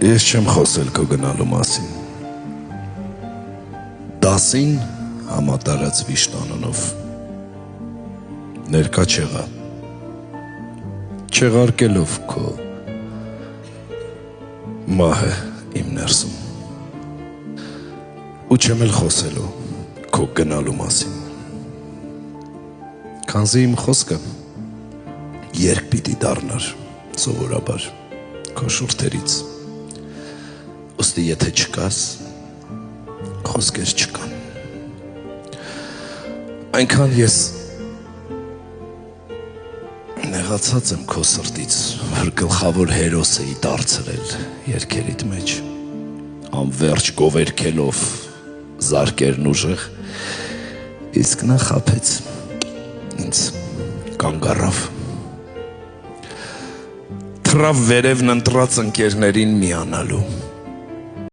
Ես չեմ խոսել քո գնալու մասին։ Դասին համատարած վիշտանունով ներկա չեղա, չեղարկելով քո մահը իմ ներսում, ու չեմ էլ խոսելու քո գնալու մասին, քանզի իմ խոսքը երկ պիտի դառնար սովորաբար քո շուրթերից, ուստի եթե չկաս, խոսքեր չկան։ Այնքան ես նեղացած եմ քո սրտից, որ գլխավոր հերոս էի դարձրել երգերիդ մեջ, անվերջ գովերքելով զարկերն ուժեղ, իսկ նա խաբեց ինձ կանգ առավ, թռավ վերևն ընտրած ընկերներին միանալու,